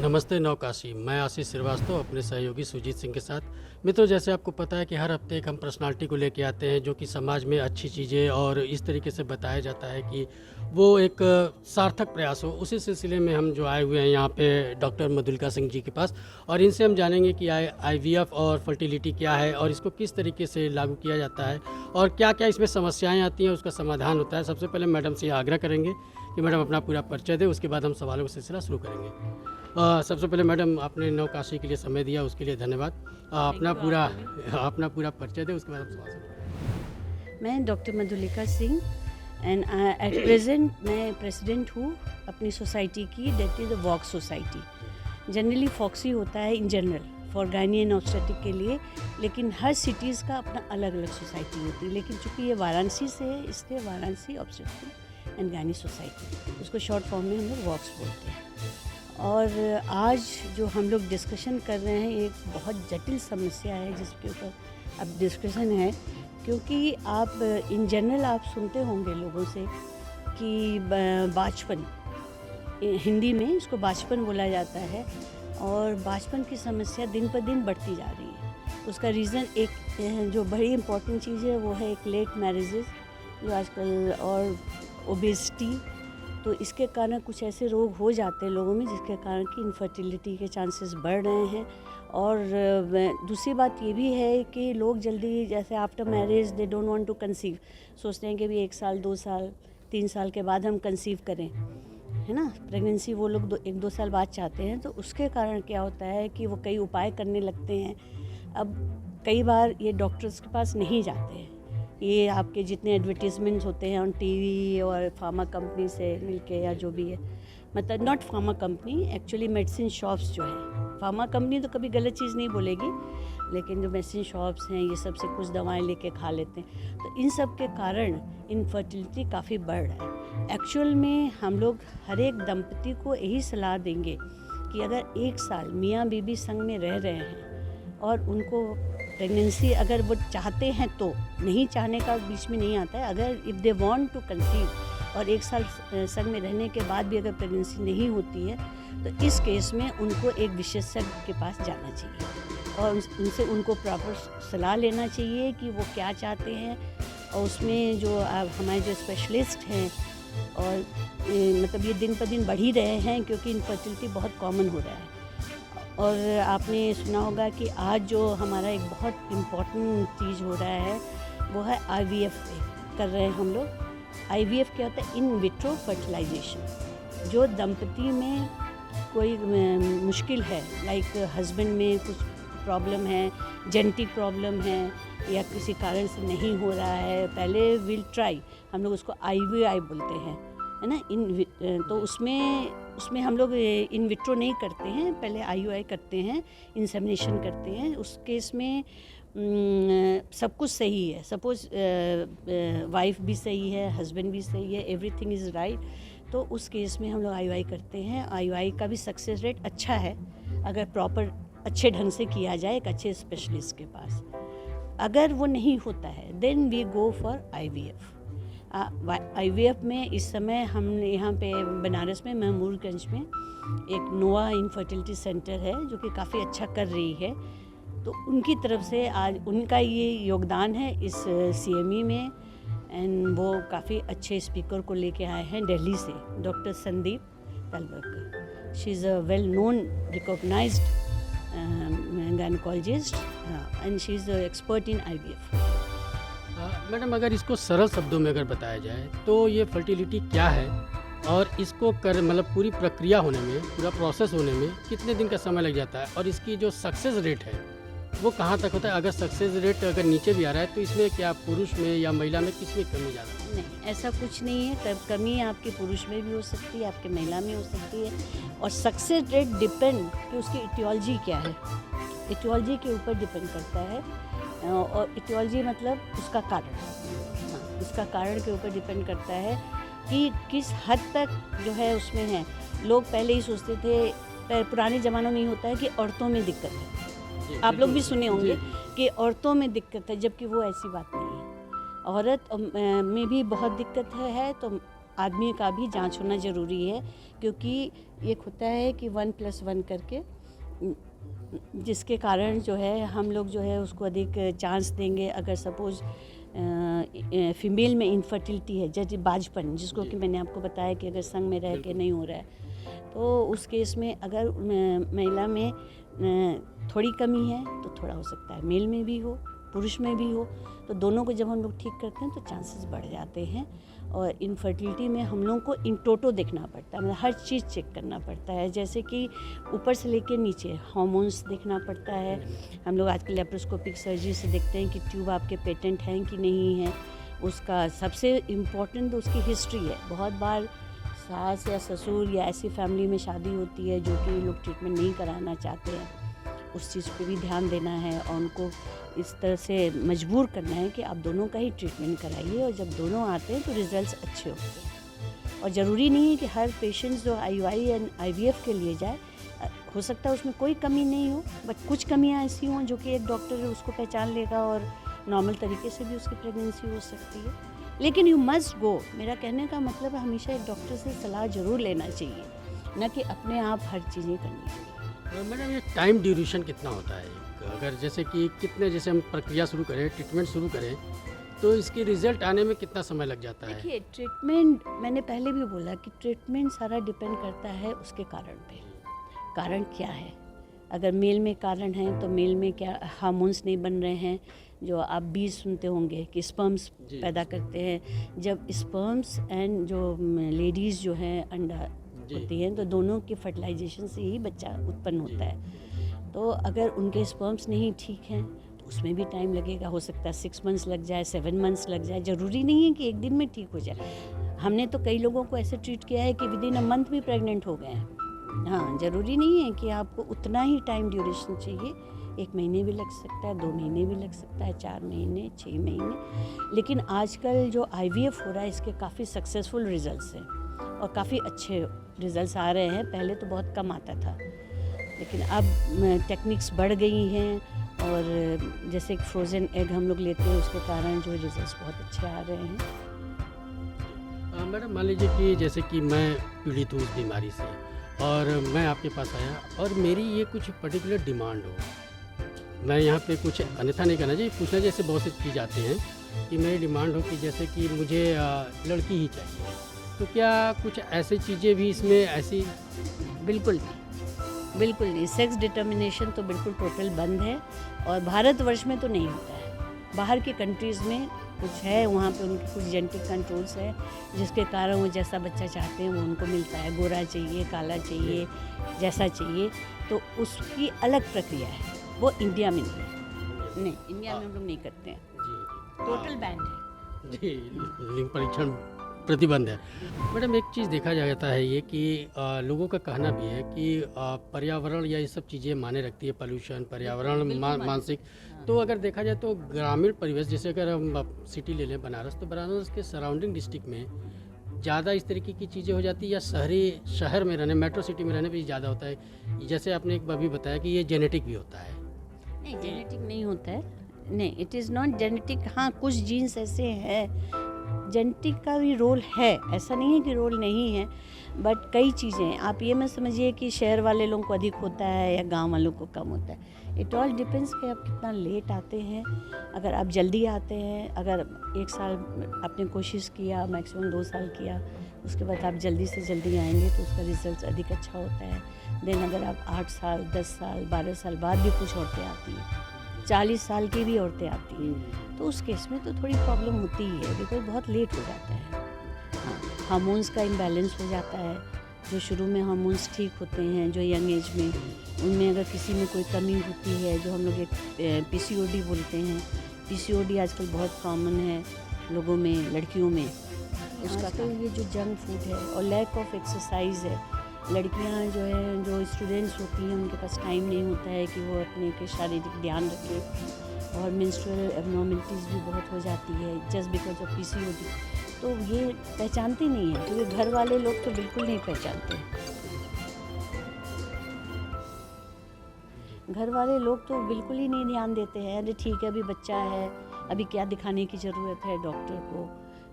नमस्ते नवकाशी, मैं आशीष श्रीवास्तव अपने सहयोगी सुजीत सिंह के साथ। मित्रों, जैसे आपको पता है कि हर हफ्ते एक हम पर्सनालिटी को लेके आते हैं जो कि समाज में अच्छी चीज़ें और इस तरीके से बताया जाता है कि वो एक सार्थक प्रयास हो। उसी सिलसिले में हम जो आए हुए हैं यहाँ पे डॉक्टर मधुलिका सिंह जी के पास, और इनसे हम जानेंगे कि आईवीएफ और फर्टिलिटी क्या है और इसको किस तरीके से लागू किया जाता है और क्या क्या इसमें समस्याएँ आती हैं, उसका समाधान होता है। सबसे पहले मैडम से आग्रह करेंगे कि मैडम अपना पूरा परिचय दें, उसके बाद हम सवालों का सिलसिला शुरू करेंगे। सबसे पहले मैडम, आपने नवकाशी के लिए समय दिया, उसके लिए धन्यवाद। अपना पूरा परिचय दें, उसके बाद हम सवाल शुरू। मैं doctor Madhulika Singh and at present मैं प्रेसिडेंट हूँ अपनी सोसाइटी की, that is the walk society. Generally FOGSI होता है in general for gynae and obstetric के लिए, लेकिन हर सिटीज़ का अपना अलग अलग सोसाइटी होती है। लेकिन चूँकि ये वाराणसी से है, इसलिए Varanasi obstetric and gynae society, उसको शॉर्ट फॉर्म में हम लोग वॉक्स बोलते हैं। और आज जो हम लोग डिस्कशन कर रहे हैं एक बहुत जटिल समस्या है जिसके ऊपर अब डिस्कशन है, क्योंकि आप इन जनरल आप सुनते होंगे लोगों से कि बाचपन, हिंदी में इसको बाचपन बोला जाता है, और बाचपन की समस्या दिन पर दिन बढ़ती जा रही है। उसका रीज़न एक जो बड़ी इम्पोर्टेंट चीज़ है वो है एक लेट मैरिजेस जो आजकल, और ओबेसिटी। तो इसके कारण कुछ ऐसे रोग हो जाते हैं लोगों में जिसके कारण कि इनफर्टिलिटी के चांसेस बढ़ रहे हैं। और दूसरी बात ये भी है कि लोग जल्दी, जैसे after marriage they don't want to conceive, सोचते हैं कि भी 1 साल 2 साल 3 साल के बाद हम कंसीव करें, है ना। प्रेगनेंसी वो लोग 1-2 साल बाद चाहते हैं। तो उसके कारण क्या होता है कि वो कई उपाय करने लगते हैं। अब कई बार ये डॉक्टर्स के पास नहीं जाते हैं, ये आपके जितने एडवर्टीजमेंट्स होते हैं ऑन टीवी और फार्मा कंपनी से मिलके या जो भी है, मतलब not pharma company, actually medicine shops जो है। फार्मा कंपनी तो कभी गलत चीज़ नहीं बोलेगी, लेकिन जो मेडिसिन शॉप्स हैं ये सब से कुछ दवाएं लेके खा लेते हैं। तो इन सब के कारण इनफर्टिलिटी काफ़ी बढ़ रहा है। एक्चुअल में हम लोग हर एक दंपति को यही सलाह देंगे कि अगर 1 साल मियाँ बीबी संग में रह रहे हैं और उनको प्रेगनेंसी अगर वो चाहते हैं, तो नहीं चाहने का बीच में नहीं आता है। अगर if they want to conceive और 1 साल संग में रहने के बाद भी अगर प्रेगनेंसी नहीं होती है, तो इस केस में उनको एक विशेषज्ञ के पास जाना चाहिए और उनसे उनको प्रॉपर सलाह लेना चाहिए कि वो क्या चाहते हैं। और उसमें जो हमारे जो स्पेशलिस्ट हैं, और मतलब ये दिन पर दिन बढ़ ही रहे हैं क्योंकि इनफर्टिलिटी बहुत कॉमन हो रहा है। और आपने सुना होगा कि आज जो हमारा एक बहुत इम्पॉर्टेंट चीज़ हो रहा है वो है आईवीएफ कर रहे हैं हम लोग। आईवीएफ क्या होता है? In vitro fertilisation. जो दंपति में कोई मुश्किल है, लाइक हस्बैंड में कुछ प्रॉब्लम है, जेनेटिक प्रॉब्लम है या किसी कारण से नहीं हो रहा है, पहले विल ट्राई, हम लोग उसको आईवीआई बोलते हैं, है ना। तो उसमें हम लोग इन विट्रो नहीं करते हैं, पहले आईयूआई करते हैं, इंसेमिनेशन करते हैं। उस केस में सब कुछ सही है, सपोज वाइफ भी सही है, हस्बैंड भी सही है, एवरीथिंग इज़ राइट, तो उस केस में हम लोग आईयूआई करते हैं। आईयूआई का भी सक्सेस रेट अच्छा है अगर प्रॉपर अच्छे ढंग से किया जाए एक अच्छे स्पेशलिस्ट के पास। अगर वो नहीं होता है then we go for IVF. IVF में इस समय हम यहाँ पे बनारस में महमूदगंज में एक नोवा इनफर्टिलिटी सेंटर है जो कि काफ़ी अच्छा कर रही है। तो उनकी तरफ से आज उनका ये योगदान है इस सीएमई में, एंड वो काफ़ी अच्छे स्पीकर को लेके आए हैं दिल्ली से, doctor Sandeep Talwarkar. She is a well known recognised gynaecologist and she is expert in IVF. Madam, अगर इसको सरल शब्दों में अगर बताया जाए तो ये फर्टिलिटी क्या है और इसको मतलब पूरी प्रक्रिया होने में, पूरा प्रोसेस होने में कितने दिन का समय लग जाता है, और इसकी जो सक्सेस रेट है वो कहाँ तक होता है? अगर सक्सेस रेट अगर नीचे भी आ रहा है तो इसमें क्या पुरुष में या महिला में किस में कमी ज़्यादा है? नहीं, ऐसा कुछ नहीं है। कमी आपके पुरुष में भी हो सकती है, आपके महिला में हो सकती है। और सक्सेस रेट डिपेंड कि उसकी इटियोलॉजी क्या है, इटियोलॉजी के ऊपर डिपेंड करता है। और इटियोलॉजी मतलब उसका कारण, हाँ, उसका कारण के ऊपर डिपेंड करता है कि किस हद तक जो है उसमें है। लोग पहले ही सोचते थे, पुराने ज़मानों में ही होता है कि औरतों में दिक्कत है, आप लोग भी सुने होंगे कि औरतों में दिक्कत है, जबकि वो ऐसी बात नहीं है। औरत में भी बहुत दिक्कत है तो आदमी का भी जांच होना ज़रूरी है, क्योंकि एक होता है कि 1+1 करके, जिसके कारण जो है हम लोग जो है उसको अधिक चांस देंगे। अगर सपोज़ फीमेल में इनफर्टिलिटी है, जैसे बाजपन, जिसको कि मैंने आपको बताया कि अगर संग में रह के नहीं हो रहा है, तो उस केस में अगर महिला में थोड़ी कमी है तो थोड़ा हो सकता है मेल में भी हो, पुरुष में भी हो, तो दोनों को जब हम लोग ठीक करते हैं तो चांसेस बढ़ जाते हैं। और इनफर्टिलिटी में हम लोग को इन टोटो देखना पड़ता है, मतलब हर चीज़ चेक करना पड़ता है, जैसे कि ऊपर से लेके नीचे हार्मोन्स देखना पड़ता है। हम लोग आजकल लेप्रोस्कोपिक सर्जरी से देखते हैं कि ट्यूब आपके पेटेंट हैं कि नहीं है। उसका सबसे इम्पोर्टेंट उसकी हिस्ट्री है। बहुत बार सास या ससुर या ऐसी फैमिली में शादी होती है जो कि लोग ट्रीटमेंट नहीं कराना चाहते हैं, उस चीज़ पे भी ध्यान देना है और उनको इस तरह से मजबूर करना है कि आप दोनों का ही ट्रीटमेंट कराइए, और जब दोनों आते हैं तो रिजल्ट्स अच्छे होते हैं। और ज़रूरी नहीं है कि हर पेशेंट जो IUI एंड IVF के लिए जाए, हो सकता है उसमें कोई कमी नहीं हो, बट कुछ कमियां ऐसी हों जो कि एक डॉक्टर उसको पहचान लेगा और नॉर्मल तरीके से भी उसकी प्रेगनेंसी हो सकती है। लेकिन यू मस्ट गो, मेरा कहने का मतलब है हमेशा एक डॉक्टर से सलाह ज़रूर लेना चाहिए, न कि अपने आप हर चीज़ें करनी चाहिए। मैडम ये टाइम ड्यूरेशन कितना होता है? अगर जैसे कि कितने, जैसे हम प्रक्रिया शुरू करें, ट्रीटमेंट शुरू करें, तो इसकी रिजल्ट आने में कितना समय लग जाता है? देखिए, ट्रीटमेंट, मैंने पहले भी बोला कि ट्रीटमेंट सारा डिपेंड करता है उसके कारण पे। कारण क्या है? अगर मेल में कारण है तो मेल में क्या हार्मोन्स नहीं बन रहे हैं, जो आप बीज सुनते होंगे कि स्पर्म्स पैदा करते हैं। जब स्पर्म्स एंड जो लेडीज़ जो हैं अंडा होती हैं, तो दोनों के फर्टिलाइजेशन से ही बच्चा उत्पन्न होता है। तो अगर उनके स्पर्म्स नहीं ठीक हैं तो उसमें भी टाइम लगेगा। हो सकता है 6 मंथ्स लग जाए, 7 मंथ्स लग जाए। ज़रूरी नहीं है कि एक दिन में ठीक हो जाए। हमने तो कई लोगों को ऐसे ट्रीट किया है कि विदिन अ मंथ भी प्रेग्नेंट हो गए हैं। हाँ, ज़रूरी नहीं है कि आपको उतना ही टाइम ड्यूरेशन चाहिए। 1 महीने भी लग सकता है, 2 महीने भी लग सकता है, 4 महीने, 6 महीने। लेकिन आजकल जो IVF हो रहा है, इसके काफ़ी सक्सेसफुल रिजल्ट्स हैं और काफ़ी अच्छे रिजल्ट्स आ रहे हैं। पहले तो बहुत कम आता था, लेकिन अब टेक्निक्स बढ़ गई हैं, और जैसे एक फ्रोज़न एग हम लोग लेते हैं, उसके कारण जो रिजल्ट्स बहुत अच्छे आ रहे हैं। मैडम मान लीजिए कि जैसे कि मैं पीड़ित हूँ उस बीमारी से, और मैं आपके पास आया और मेरी ये कुछ पर्टिकुलर डिमांड हो, मैं यहाँ पे कुछ अन्यथा नहीं करना चाहिए, पूछना जैसे बहुत सी चीज़ आती हैं कि मेरी डिमांड हो कि जैसे कि मुझे लड़की ही चाहिए, तो क्या कुछ ऐसी चीज़ें भी इसमें ऐसी? बिल्कुल नहीं, बिल्कुल नहीं। सेक्स डिटर्मिनेशन तो बिल्कुल टोटल बंद है, और भारतवर्ष में तो नहीं होता है। बाहर के कंट्रीज़ में कुछ है, वहाँ पे उनके कुछ जेनेटिक कंट्रोल्स है, जिसके कारण वो जैसा बच्चा चाहते हैं वो उनको मिलता है। गोरा चाहिए, काला चाहिए, जैसा चाहिए, तो उसकी अलग प्रक्रिया है। वो इंडिया में नहीं, इंडिया में हम लोग नहीं करते हैं। जी, टोटल बैन है। जी, लिंग परीक्षण प्रतिबंध है। मैडम एक चीज़ देखा जाता है ये कि लोगों का कहना भी है कि पर्यावरण या ये सब चीज़ें मायने रखती है, पोल्यूशन, पर्यावरण, मानसिक। तो अगर देखा जाए तो ग्रामीण परिवेश, जैसे अगर हम सिटी ले लें बनारस, तो बनारस के सराउंडिंग डिस्ट्रिक्ट में ज़्यादा इस तरीके की चीज़ें हो जाती है, या शहर में रहने, मेट्रो सिटी में रहने पर ज़्यादा होता है? जैसे आपने एक बार भी बताया कि ये जेनेटिक भी होता है। नहीं, जेनेटिक नहीं होता है, नहीं, इट इज़ नॉट जेनेटिक। हाँ, कुछ जीन्स ऐसे हैं, जेनेटिक का भी रोल है, ऐसा नहीं है कि रोल नहीं है, बट कई चीज़ें आप ये मत समझिए कि शहर वाले लोगों को अधिक होता है या गांव वालों को कम होता है। इट ऑल डिपेंड्स कि आप कितना लेट आते हैं। अगर आप जल्दी आते हैं, अगर 1 साल आपने कोशिश किया, मैक्सिमम 2 साल किया, उसके बाद आप जल्दी से जल्दी आएंगे तो उसका रिजल्ट अधिक अच्छा होता है। देन अगर आप 8 साल, 10 साल, 12 साल बाद भी कुछ औरतें आती हैं, 40 साल की भी औरतें आती हैं, तो उस केस में तो थोड़ी प्रॉब्लम होती ही है, बिकॉज बहुत लेट हो जाता है। हाँ, हार्मोन्स का इम्बैलेंस हो जाता है। जो शुरू में हार्मोन्स ठीक होते हैं, जो यंग एज में, उनमें अगर किसी में कोई कमी होती है, जो हम लोग एक PCOD बोलते हैं, PCOD आजकल बहुत कॉमन है लोगों में, लड़कियों में। उसका तो ये जो जंक फूड है और लैक ऑफ एक्सरसाइज है, लड़कियां जो है, जो स्टूडेंट्स होती हैं, उनके पास टाइम नहीं होता है कि वो अपने के शारीरिक ध्यान रखें, और मेंस्ट्रुअल एब्नॉर्मलिटीज़ भी बहुत हो जाती है जस्ट बिकॉज ऑफ PCOD। तो ये पहचानते नहीं है, क्योंकि घर वाले लोग तो बिल्कुल नहीं पहचानते। घर वाले लोग तो बिल्कुल ही नहीं ध्यान देते हैं। अरे ठीक है, अभी बच्चा है, अभी क्या दिखाने की ज़रूरत है डॉक्टर को,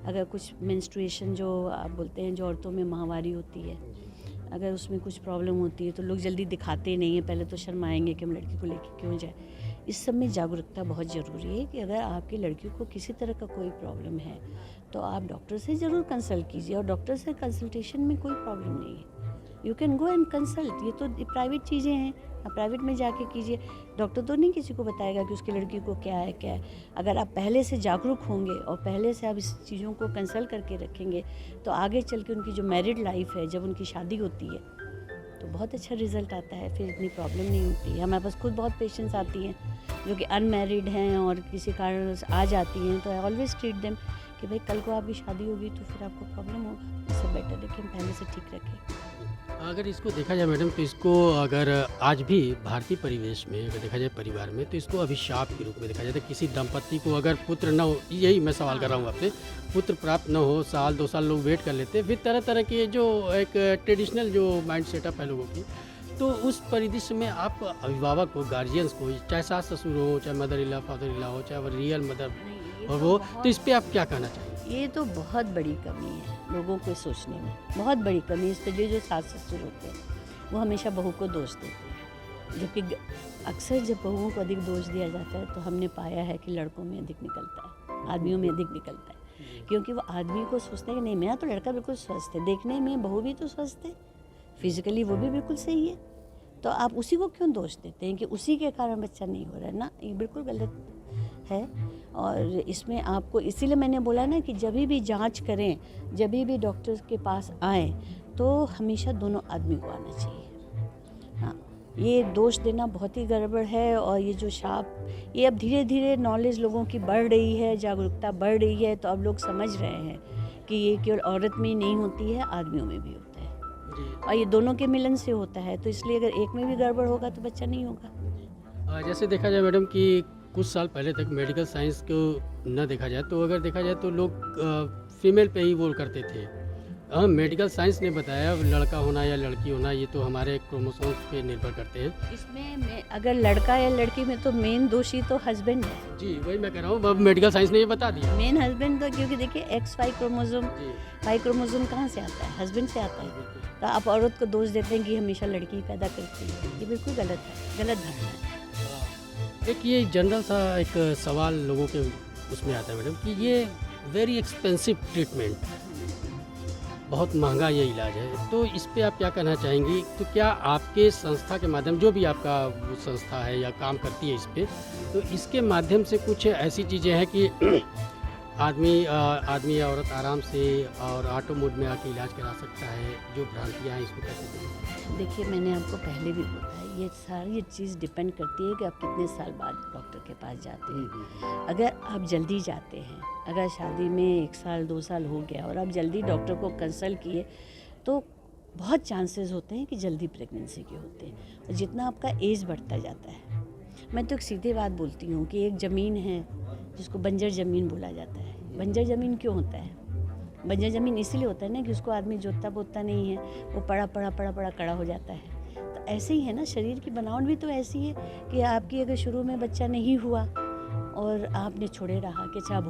अगर कुछ मेंस्ट्रुएशन जो आप बोलते हैं, जो औरतों में माहवारी होती है, अगर उसमें कुछ प्रॉब्लम होती है तो लोग जल्दी दिखाते नहीं हैं, पहले तो शर्माएंगे कि हम लड़की को लेके क्यों जाए। इस सब में जागरूकता बहुत ज़रूरी है कि अगर आपकी लड़की को किसी तरह का कोई प्रॉब्लम है तो आप डॉक्टर से ज़रूर कंसल्ट कीजिए, और डॉक्टर से कंसल्टेशन में कोई प्रॉब्लम नहीं है। You can go and consult, ये तो प्राइवेट चीज़ें हैं, आप प्राइवेट में जाके कीजिए। डॉक्टर तो नहीं किसी को बताएगा कि उसकी लड़की को क्या है क्या है। अगर आप पहले से जागरूक होंगे और पहले से आप इस चीज़ों को कंसल्ट करके रखेंगे तो आगे चल के उनकी जो मैरिड लाइफ है, जब उनकी शादी होती है तो बहुत अच्छा रिजल्ट आता है, फिर इतनी प्रॉब्लम नहीं होती है। हमारे पास खुद बहुत पेशेंट्स आती हैं जो कि अनमैरिड हैं और किसी कारण से आ जाती हैं, तो आई ऑलवेज ट्रीट देम कि भाई कल को आपकी शादी होगी तो फिर आपको प्रॉब्लम होगा, इससे बेटर है कि हम पहले से ठीक रखें। अगर इसको देखा जाए मैडम, तो इसको अगर आज भी भारतीय परिवेश में अगर देखा जाए परिवार में, तो इसको अभिशाप के रूप में देखा जाता है। किसी दंपति को अगर पुत्र न हो, यही मैं सवाल कर रहा हूँ आपसे, पुत्र प्राप्त न हो, साल 2 साल लोग वेट कर लेते हैं, फिर तरह तरह के जो एक ट्रेडिशनल जो माइंड सेटअप है लोगों की, तो उस परिदृश्य में आप अभिभावक को, गार्जियंस को, चाहे सास ससुर हो, चाहे mother in law, father in law हो, चाहे वो रियल मदर और वो, तो इस पर आप क्या कहना चाहेंगे? ये तो बहुत बड़ी कमी है लोगों को सोचने में, बहुत बड़ी कमी है। इसलिए जो सास ससुर होते हैं वो हमेशा बहू को दोष देते हैं, जबकि अक्सर जब बहुओं को अधिक दोष दिया जाता है तो हमने पाया है कि लड़कों में अधिक निकलता है, आदमियों में अधिक निकलता है, क्योंकि वो आदमी को सोचते हैं कि नहीं मेरा तो लड़का बिल्कुल स्वस्थ है, देखने में बहू भी तो स्वस्थ है, फिजिकली वो भी बिल्कुल सही है, तो आप उसी को क्यों दोष देते हैं कि उसी के कारण बच्चा नहीं हो रहा है ना। ये बिल्कुल गलत है। और इसमें आपको, इसीलिए मैंने बोला ना कि जब भी जांच करें, जब भी डॉक्टर के पास आए तो हमेशा दोनों आदमी को आना चाहिए। हाँ, ये दोष देना बहुत ही गड़बड़ है। और ये जो शाप, ये अब धीरे धीरे नॉलेज लोगों की बढ़ रही है, जागरूकता बढ़ रही है, तो अब लोग समझ रहे हैं कि ये केवल औरत में ही नहीं होती है, आदमियों में भी होता है, और ये दोनों के मिलन से होता है। तो इसलिए अगर एक में भी गड़बड़ होगा तो बच्चा नहीं होगा। जैसे देखा जाए मैडम कि कुछ साल पहले तक मेडिकल साइंस को न देखा जाए तो, अगर देखा जाए तो लोग फीमेल पे ही वो करते थे। हम मेडिकल साइंस ने बताया लड़का होना या लड़की होना ये तो हमारे क्रोमोसोम्स पे निर्भर करते हैं। इसमें अगर लड़का या लड़की में तो मेन दोषी तो हस्बैंड है। जी वही मैं कह रहा हूँ, अब मेडिकल साइंस ने ये बता दिया। मेन हस्बैंड तो, क्योंकि देखिए XY क्रोमोसोम, Y क्रोमोसोम कहाँ से आता है? हस्बैंड से आता है। तो आप औरत को दोष देते हैं कि हमेशा लड़की पैदा करती है, ये बिल्कुल गलत है, गलत धारणा है। एक ये जनरल सा एक सवाल लोगों के उसमें आता है मैडम कि ये वेरी एक्सपेंसिव ट्रीटमेंट, बहुत महंगा ये इलाज है, तो इस पे आप क्या कहना चाहेंगी? तो क्या आपके संस्था के माध्यम, जो भी आपका वो संस्था है या काम करती है इस पे, तो इसके माध्यम से कुछ ऐसी चीज़ें हैं कि आदमी या औरत आराम से और ऑटो मोड में आके इलाज करा सकता है? जो भ्रांतियाँ हैं इसको कैसे देखें? देखिए, मैंने आपको पहले भी बोला है, ये सारी चीज़ डिपेंड करती है कि आप कितने साल बाद डॉक्टर के पास जाते हैं। अगर आप जल्दी जाते हैं, अगर शादी में 1 साल 2 साल हो गया और आप जल्दी डॉक्टर को कंसल्ट किए, तो बहुत चांसेस होते हैं कि जल्दी प्रेगनेंसी के होते हैं। और जितना आपका एज बढ़ता जाता है, मैं तो एक सीधी बात बोलती हूँ कि एक ज़मीन है जिसको बंजर ज़मीन बोला जाता है। बंजर ज़मीन क्यों होता है? बंजर ज़मीन इसीलिए होता है ना कि उसको आदमी जोतता बोतता नहीं है, वो पड़ा कड़ा हो जाता है। तो ऐसे ही है ना, शरीर की बनावट भी तो ऐसी है कि आपकी अगर शुरू में बच्चा नहीं हुआ और आपने छोड़े रहा कि अच्छा अब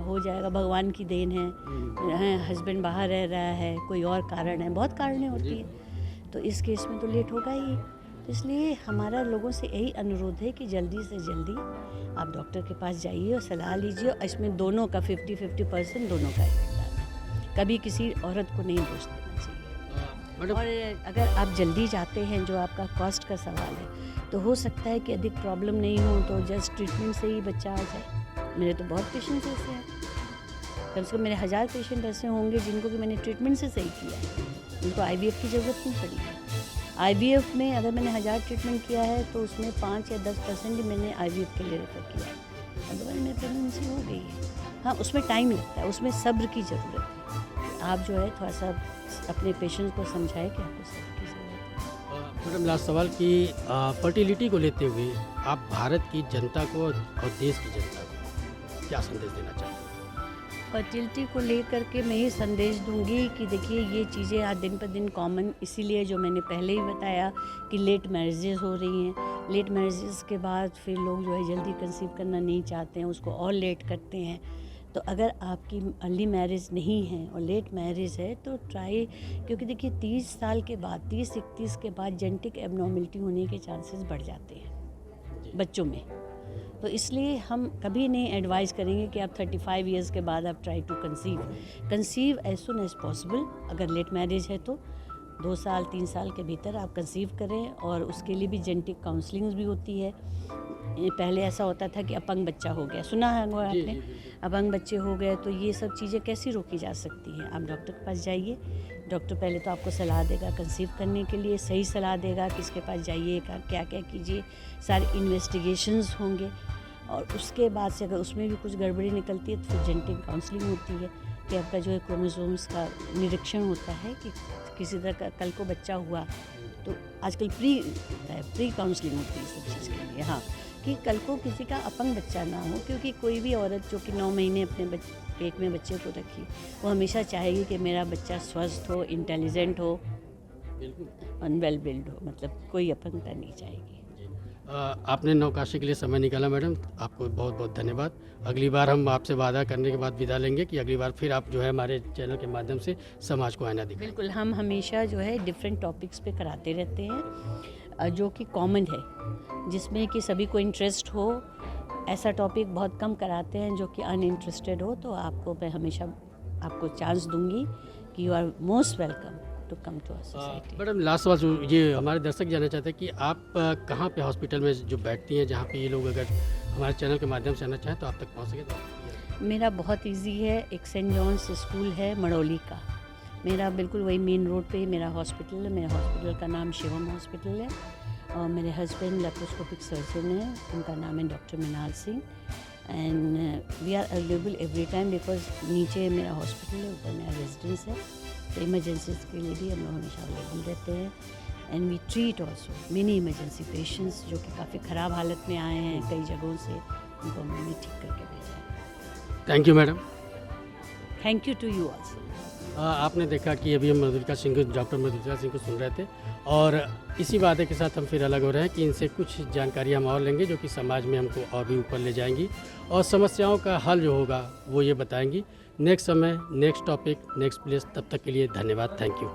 हो जाएगा, भगवान की देन है, हस्बैंड बाहर रह रहा है, कोई और कारण है, बहुत कारणें होती हैं, तो इस केस में तो लेट होगा ही। तो इसलिए हमारा लोगों से यही अनुरोध है कि जल्दी से जल्दी आप डॉक्टर के पास जाइए और सलाह लीजिए। और इसमें दोनों का 50-50% दोनों का योगदान है, कभी किसी औरत को नहीं दोष देना चाहिए। और अगर आप जल्दी जाते हैं, जो आपका कॉस्ट का सवाल है, तो हो सकता है कि अधिक प्रॉब्लम नहीं हो तो जस्ट ट्रीटमेंट से ही बच्चा आ जाए। मेरे तो बहुत पेशेंट्स ऐसे हैं, कम से कम मेरे 1000 पेशेंट ऐसे होंगे जिनको कि मैंने ट्रीटमेंट से सही किया है, उनको IVF की ज़रूरत नहीं पड़ी है। IVF में अगर मैंने 1000 ट्रीटमेंट किया है तो उसमें 5 या 10% ही मैंने IVF के लिए रेफर किया है, अदरवाइज मेरी प्रेगनेंसी हो गई है। हाँ, उसमें टाइम लगता है, उसमें सब्र की ज़रूरत है। आप जो है थोड़ा सा अपने पेशेंट्स को समझाएं कि आपको सब्र की ज़रूरत है। मैडम लास्ट सवाल कि फर्टिलिटी को लेते हुए आप भारत की जनता को और देश की जनता को क्या संदेश देना चाहते हैं? फर्टिलिटी को लेकर के मैं ये संदेश दूंगी कि देखिए, ये चीज़ें आज दिन पर दिन कॉमन, इसीलिए जो मैंने पहले ही बताया कि लेट मैरिजेस हो रही हैं। लेट मैरिजेस के बाद फिर लोग जो है जल्दी कंसीव करना नहीं चाहते हैं, उसको और लेट करते हैं। तो अगर आपकी अर्ली मैरिज नहीं है और लेट मैरिज है तो ट्राई, क्योंकि देखिए 30 साल के बाद, 30-31 के बाद जेनेटिक एबनॉर्मलिटी होने के चांसेस बढ़ जाते हैं बच्चों में। तो इसलिए हम कभी नहीं एडवाइस करेंगे कि आप 35 इयर्स के बाद आप try to conceive as soon as possible. अगर लेट मैरिज है तो 2 साल 3 साल के भीतर आप कंसीव करें, और उसके लिए भी जेनेटिक काउंसलिंग भी होती है। ये पहले ऐसा होता था कि अपंग बच्चा हो गया, सुना है आपने, अपंग बच्चे हो गए, तो ये सब चीज़ें कैसी रोकी जा सकती हैं। आप डॉक्टर के पास जाइए, डॉक्टर पहले तो आपको सलाह देगा कंसीव करने के लिए, सही सलाह देगा किसके पास जाइए, क्या क्या कीजिए, सारे इन्वेस्टिगेशंस होंगे, और उसके बाद से अगर उसमें भी कुछ गड़बड़ी निकलती है तो फिर जेनेटिक काउंसलिंग होती है कि आपका जो है क्रोमोसोम्स का निरीक्षण होता है कि किसी तरह का कल को बच्चा हुआ तो आजकल प्री काउंसलिंग होती है सब चीज़ के लिए, हाँ, कि कल को किसी का अपंग बच्चा ना हो। क्योंकि कोई भी औरत जो कि 9 महीने अपने पेट में बच्चे को रखी, वो हमेशा चाहेगी कि मेरा बच्चा स्वस्थ हो, इंटेलिजेंट हो, और वेल बिल्ड हो, मतलब कोई अपंगता नहीं चाहेगी। आपने नवकाशी के लिए समय निकाला मैडम, आपको बहुत बहुत धन्यवाद। अगली बार हम आपसे वादा करने के बाद विदा लेंगे कि अगली बार फिर आप जो है हमारे चैनल के माध्यम से समाज को आईना दिखाएं। बिल्कुल, हम हमेशा जो है डिफरेंट टॉपिक्स पे कराते रहते हैं जो कि कॉमन है, जिसमें कि सभी को इंटरेस्ट हो। ऐसा टॉपिक बहुत कम कराते हैं जो कि अनइंटरेस्टेड हो, तो आपको मैं हमेशा आपको चांस दूंगी कि you are most welcome to come to our society. Madam last सवाल, ये हमारे दर्शक जानना चाहते हैं कि आप कहाँ पे हॉस्पिटल में जो बैठती हैं, जहाँ पे ये लोग अगर हमारे चैनल के माध्यम से आना चाहें तो आप तक पहुँच सके तो? मेरा बहुत इजी है, एक सेंट जॉन्स स्कूल है मड़ौली का, मेरा बिल्कुल वही मेन रोड पे ही मेरा हॉस्पिटल है। मेरे हॉस्पिटल का नाम शिवम हॉस्पिटल है, और मेरे हस्बैंड लेप्रोस्कोपिक सर्जन हैं, उनका नाम है doctor Minal Singh, and we are available every time because नीचे मेरा हॉस्पिटल है, ऊपर मेरा रेजिडेंस है, तो इमरजेंसीज के लिए भी हम लोग हमेशा अवेलेबल रहते हैं। And we treat also many emergency patients जो कि काफ़ी ख़राब हालत में आए हैं कई जगहों से, उनको हमने ठीक करके भेजा है। Thank you madam. Thank you to you also. आपने देखा कि अभी हम मधुलिका सिंह, डॉक्टर मधुलिका सिंह को सुन रहे थे, और इसी वादे के साथ हम फिर अलग हो रहे हैं कि इनसे कुछ जानकारी हम और लेंगे जो कि समाज में हमको और भी ऊपर ले जाएंगी, और समस्याओं का हल जो होगा वो ये बताएंगी। नेक्स्ट समय, नेक्स्ट टॉपिक, नेक्स्ट प्लेस, तब तक के लिए धन्यवाद। Thank you.